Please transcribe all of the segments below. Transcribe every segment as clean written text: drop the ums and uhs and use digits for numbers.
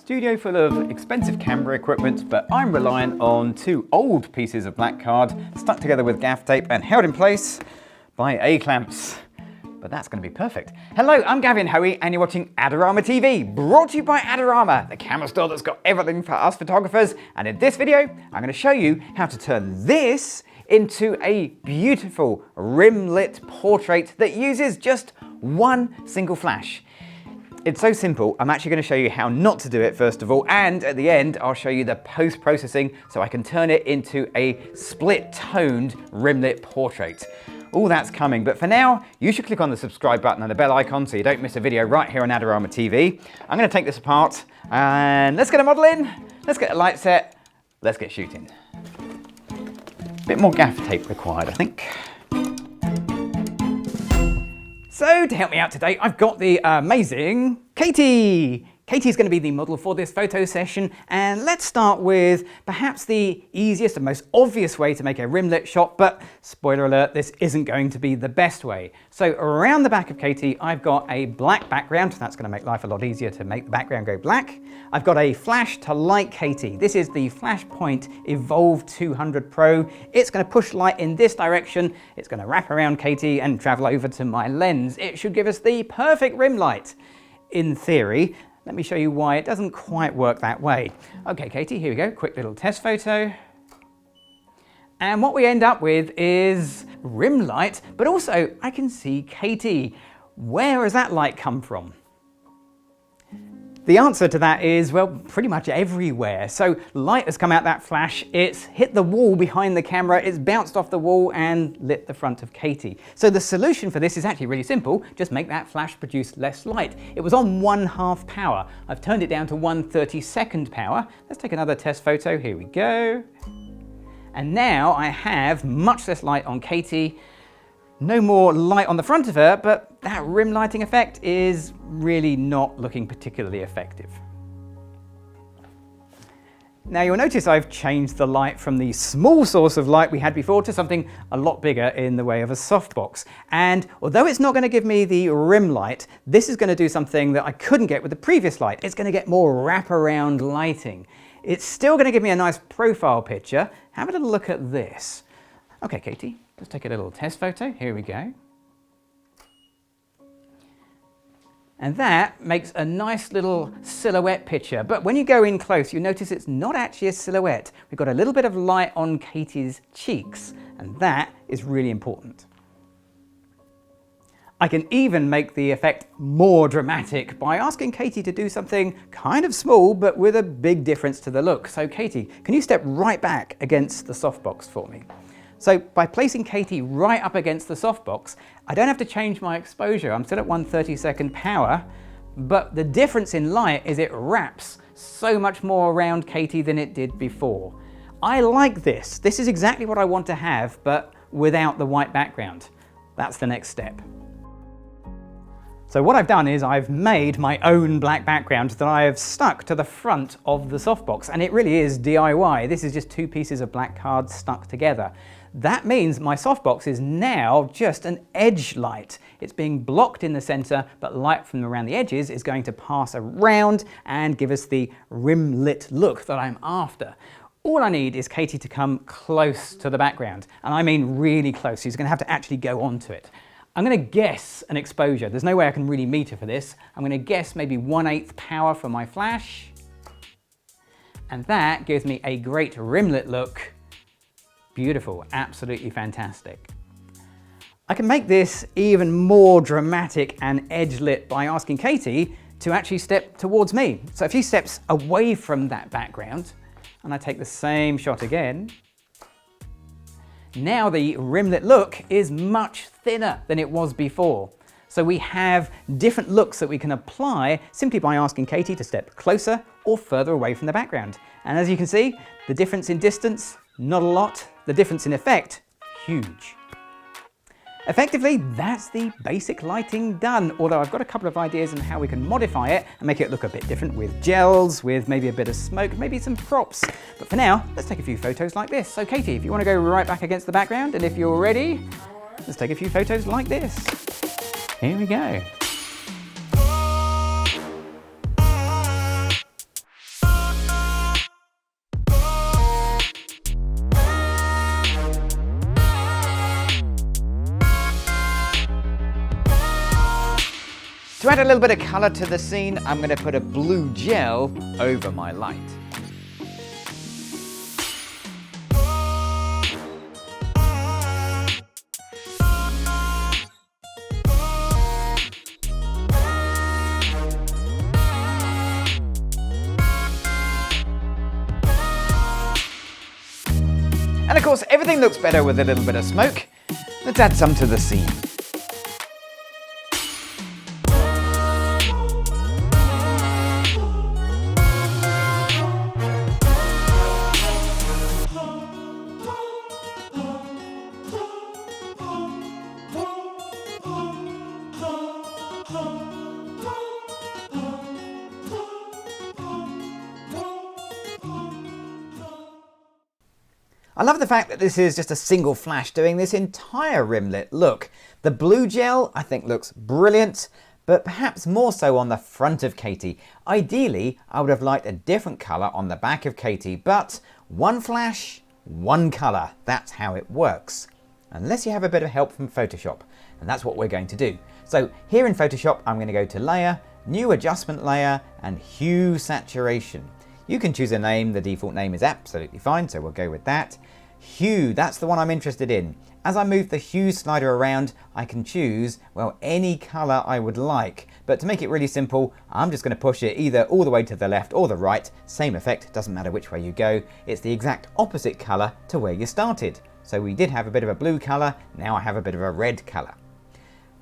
Studio full of expensive camera equipment, but I'm relying on two old pieces of black card stuck together with gaff tape and held in place by A-clamps. But that's going to be perfect. Hello, I'm Gavin Hoey and you're watching Adorama TV, brought to you by Adorama, the camera store that's got everything for us photographers. And in this video, I'm going to show you how to turn this into a beautiful rim-lit portrait that uses just one single flash. It's so simple, I'm actually going to show you how not to do it first of all, and at the end I'll show you the post-processing so I can turn it into a split-toned rim-lit portrait. All that's coming, but for now, you should click on the subscribe button and the bell icon so you don't miss a video right here on Adorama TV. I'm going to take this apart and let's get a model in, let's get a light set, let's get shooting. Bit more gaff tape required, I think. So to help me out today, I've got the amazing Katie. Katie's going to be the model for this photo session, and let's start with perhaps the easiest and most obvious way to make a rim-lit shot, but spoiler alert, this isn't going to be the best way. So around the back of Katie, I've got a black background. That's going to make life a lot easier to make the background go black. I've got a flash to light Katie. This is the Flashpoint Evolve 200 Pro. It's going to push light in this direction. It's going to wrap around Katie and travel over to my lens. It should give us the perfect rim light, in theory. Let me show you why it doesn't quite work that way. Okay, Katie, here we go. Quick little test photo. And what we end up with is rim light, but also I can see Katie. Where has that light come from? The answer to that is, well, pretty much everywhere. So light has come out that flash, it's hit the wall behind the camera, it's bounced off the wall and lit the front of Katie. So the solution for this is actually really simple, just make that flash produce less light. It was on 1/2 power. I've turned it down to 1/32 power. Let's take another test photo, here we go. And now I have much less light on Katie. No more light on the front of her, but that rim lighting effect is really not looking particularly effective. Now you'll notice I've changed the light from the small source of light we had before to something a lot bigger in the way of a softbox. And although it's not going to give me the rim light, this is going to do something that I couldn't get with the previous light. It's going to get more wraparound lighting. It's still going to give me a nice profile picture. Have a little look at this. Okay, Katie. Let's take a little test photo. Here we go. And that makes a nice little silhouette picture. But when you go in close, you notice it's not actually a silhouette. We've got a little bit of light on Katie's cheeks, and that is really important. I can even make the effect more dramatic by asking Katie to do something kind of small, but with a big difference to the look. So Katie, can you step right back against the softbox for me? So by placing Katie right up against the softbox, I don't have to change my exposure. I'm still at 1/32 power, but the difference in light is it wraps so much more around Katie than it did before. I like this. This is exactly what I want to have, but without the white background. That's the next step. So what I've done is I've made my own black background that I have stuck to the front of the softbox, and it really is DIY. This is just two pieces of black card stuck together. That means my softbox is now just an edge light. It's being blocked in the center, but light from around the edges is going to pass around and give us the rim lit look that I'm after. All I need is Katie to come close to the background, and I mean really close. She's going to have to actually go onto it. I'm going to guess an exposure. There's no way I can really meet her for this. I'm going to guess maybe 1/8 power for my flash. And that gives me a great rim-lit look. Beautiful, absolutely fantastic. I can make this even more dramatic and edge-lit by asking Katie to actually step towards me. So if she steps away from that background, and I take the same shot again, now the rim-lit look is much thinner than it was before. So we have different looks that we can apply simply by asking Katie to step closer or further away from the background. And as you can see, the difference in distance, not a lot. The difference in effect, huge. Effectively, that's the basic lighting done, although I've got a couple of ideas on how we can modify it and make it look a bit different with gels, with maybe a bit of smoke, maybe some props. But for now, let's take a few photos like this. So Katie, if you want to go right back against the background, and if you're ready, let's take a few photos like this. Here we go. To add a little bit of colour to the scene, I'm going to put a blue gel over my light. And of course, everything looks better with a little bit of smoke. Let's add some to the scene. I love the fact that this is just a single flash doing this entire rimlet look. The blue gel I think looks brilliant, but perhaps more so on the front of Katie. Ideally, I would have liked a different colour on the back of Katie, but one flash, one colour. That's how it works. Unless you have a bit of help from Photoshop, and that's what we're going to do. So here in Photoshop, I'm going to go to Layer, New Adjustment Layer, and Hue Saturation. You can choose a name, the default name is absolutely fine, so we'll go with that. Hue, that's the one I'm interested in. As I move the hue slider around, I can choose, well, any colour I would like. But to make it really simple, I'm just going to push it either all the way to the left or the right. Same effect, doesn't matter which way you go. It's the exact opposite colour to where you started. So we did have a bit of a blue colour, now I have a bit of a red colour.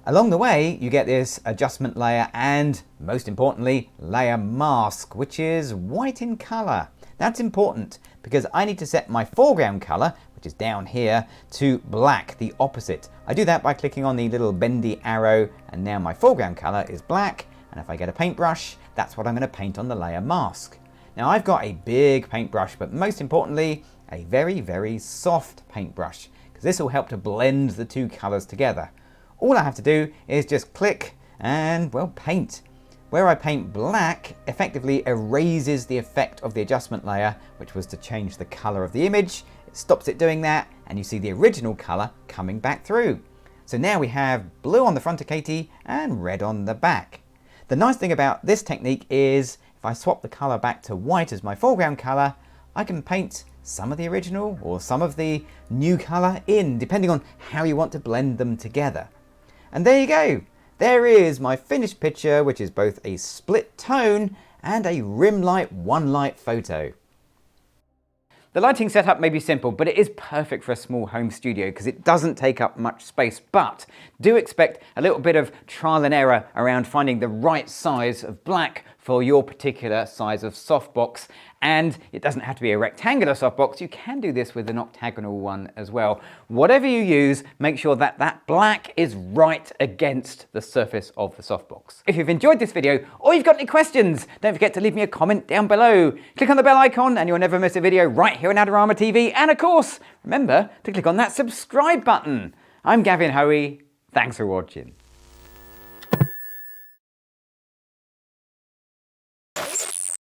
Along the way, you get this adjustment layer and, most importantly, layer mask, which is white in colour. That's important because I need to set my foreground colour, which is down here, to black, the opposite. I do that by clicking on the little bendy arrow, and now my foreground colour is black, and if I get a paintbrush, that's what I'm going to paint on the layer mask. Now I've got a big paintbrush, but most importantly, a very, very soft paintbrush, because this will help to blend the two colours together. All I have to do is just click and, well, paint. Where I paint black effectively erases the effect of the adjustment layer, which was to change the colour of the image. It stops it doing that, and you see the original colour coming back through. So now we have blue on the front of Katie and red on the back. The nice thing about this technique is if I swap the colour back to white as my foreground colour, I can paint some of the original or some of the new colour in, depending on how you want to blend them together. And there you go. There is my finished picture, which is both a split tone and a rim light, one light photo. The lighting setup may be simple, but it is perfect for a small home studio because it doesn't take up much space. But do expect a little bit of trial and error around finding the right size of black for your particular size of softbox. And it doesn't have to be a rectangular softbox. You can do this with an octagonal one as well. Whatever you use, make sure that that black is right against the surface of the softbox. If you've enjoyed this video or you've got any questions, don't forget to leave me a comment down below. Click on the bell icon and you'll never miss a video right here on Adorama TV. And of course, remember to click on that subscribe button. I'm Gavin Hoey. Thanks for watching.